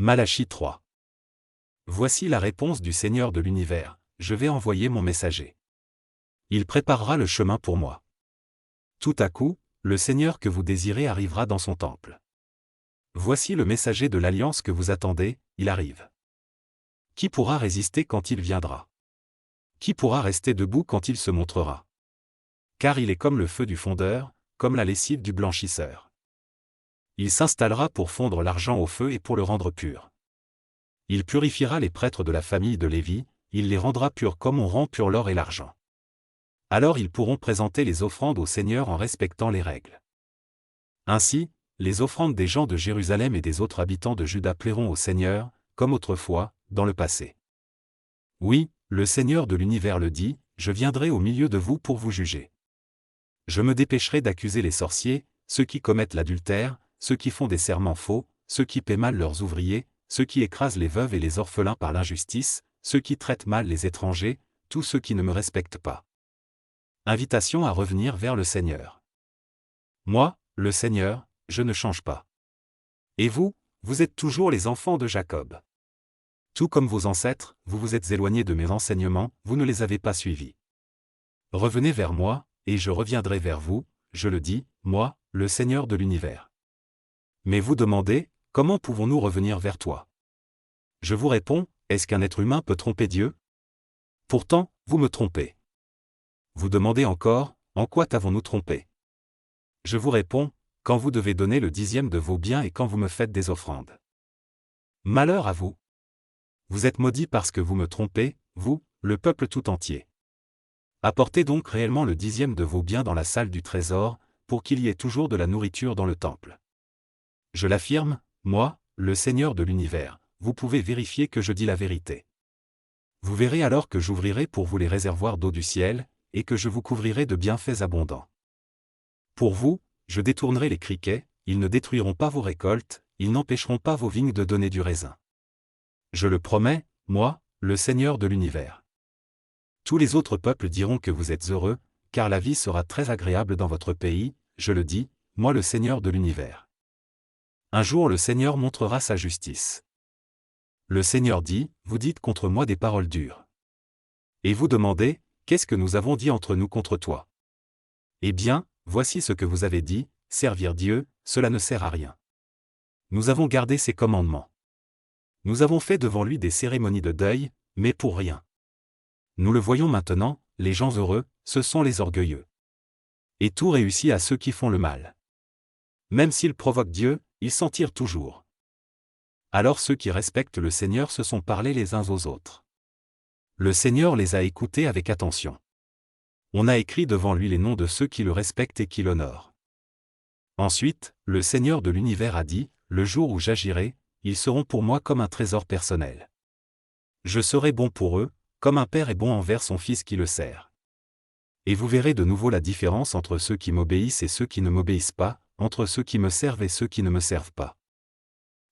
Malachie 3. Voici la réponse du Seigneur de l'univers, je vais envoyer mon messager. Il préparera le chemin pour moi. Tout à coup, le Seigneur que vous désirez arrivera dans son temple. Voici le messager de l'alliance que vous attendez, il arrive. Qui pourra résister quand il viendra? Qui pourra rester debout quand il se montrera? Car il est comme le feu du fondeur, comme la lessive du blanchisseur. Il s'installera pour fondre l'argent au feu et pour le rendre pur. Il purifiera les prêtres de la famille de Lévi, il les rendra purs comme on rend pur l'or et l'argent. Alors ils pourront présenter les offrandes au Seigneur en respectant les règles. Ainsi, les offrandes des gens de Jérusalem et des autres habitants de Juda plairont au Seigneur, comme autrefois, dans le passé. Oui, le Seigneur de l'univers le dit, je viendrai au milieu de vous pour vous juger. Je me dépêcherai d'accuser les sorciers, ceux qui commettent l'adultère, ceux qui font des serments faux, ceux qui paient mal leurs ouvriers, ceux qui écrasent les veuves et les orphelins par l'injustice, ceux qui traitent mal les étrangers, tous ceux qui ne me respectent pas. Invitation à revenir vers le Seigneur. Moi, le Seigneur, je ne change pas. Et vous, vous êtes toujours les enfants de Jacob. Tout comme vos ancêtres, vous vous êtes éloignés de mes enseignements, vous ne les avez pas suivis. Revenez vers moi, et je reviendrai vers vous, je le dis, moi, le Seigneur de l'univers. Mais vous demandez, comment pouvons-nous revenir vers toi? Je vous réponds, est-ce qu'un être humain peut tromper Dieu? Pourtant, vous me trompez. Vous demandez encore, en quoi t'avons-nous trompé? Je vous réponds, quand vous devez donner le 10e de vos biens et quand vous me faites des offrandes. Malheur à vous! Vous êtes maudits parce que vous me trompez, vous, le peuple tout entier. Apportez donc réellement le 10e de vos biens dans la salle du trésor, pour qu'il y ait toujours de la nourriture dans le temple. Je l'affirme, moi, le Seigneur de l'univers, vous pouvez vérifier que je dis la vérité. Vous verrez alors que j'ouvrirai pour vous les réservoirs d'eau du ciel, et que je vous couvrirai de bienfaits abondants. Pour vous, je détournerai les criquets, ils ne détruiront pas vos récoltes, ils n'empêcheront pas vos vignes de donner du raisin. Je le promets, moi, le Seigneur de l'univers. Tous les autres peuples diront que vous êtes heureux, car la vie sera très agréable dans votre pays, je le dis, moi le Seigneur de l'univers. Un jour le Seigneur montrera sa justice. Le Seigneur dit, vous dites contre moi des paroles dures. Et vous demandez, qu'est-ce que nous avons dit entre nous contre toi? Eh bien, voici ce que vous avez dit, servir Dieu, cela ne sert à rien. Nous avons gardé ses commandements. Nous avons fait devant lui des cérémonies de deuil, mais pour rien. Nous le voyons maintenant, les gens heureux, ce sont les orgueilleux. Et tout réussit à ceux qui font le mal. Même s'ils provoquent Dieu, ils s'en tirent toujours. Alors ceux qui respectent le Seigneur se sont parlé les uns aux autres. Le Seigneur les a écoutés avec attention. On a écrit devant lui les noms de ceux qui le respectent et qui l'honorent. Ensuite, le Seigneur de l'univers a dit, le jour où j'agirai, ils seront pour moi comme un trésor personnel. Je serai bon pour eux, comme un père est bon envers son fils qui le sert. Et vous verrez de nouveau la différence entre ceux qui m'obéissent et ceux qui ne m'obéissent pas, entre ceux qui me servent et ceux qui ne me servent pas.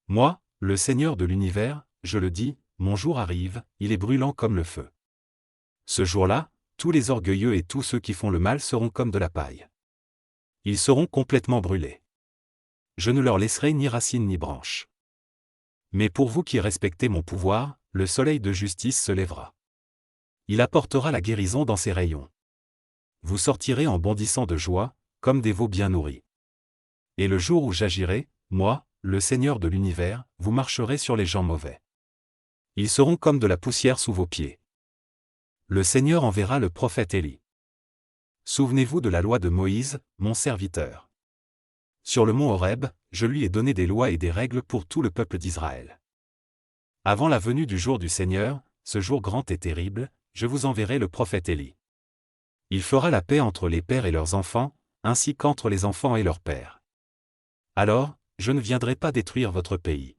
Moi, le Seigneur de l'univers, je le dis, mon jour arrive, il est brûlant comme le feu. Ce jour-là, tous les orgueilleux et tous ceux qui font le mal seront comme de la paille. Ils seront complètement brûlés. Je ne leur laisserai ni racines ni branches. Mais pour vous qui respectez mon pouvoir, le soleil de justice se lèvera. Il apportera la guérison dans ses rayons. Vous sortirez en bondissant de joie, comme des veaux bien nourris. Et le jour où j'agirai, moi, le Seigneur de l'univers, vous marcherez sur les gens mauvais. Ils seront comme de la poussière sous vos pieds. Le Seigneur enverra le prophète Élie. Souvenez-vous de la loi de Moïse, mon serviteur. Sur le mont Horeb, je lui ai donné des lois et des règles pour tout le peuple d'Israël. Avant la venue du jour du Seigneur, ce jour grand et terrible, je vous enverrai le prophète Élie. Il fera la paix entre les pères et leurs enfants, ainsi qu'entre les enfants et leurs pères. Alors, je ne viendrai pas détruire votre pays.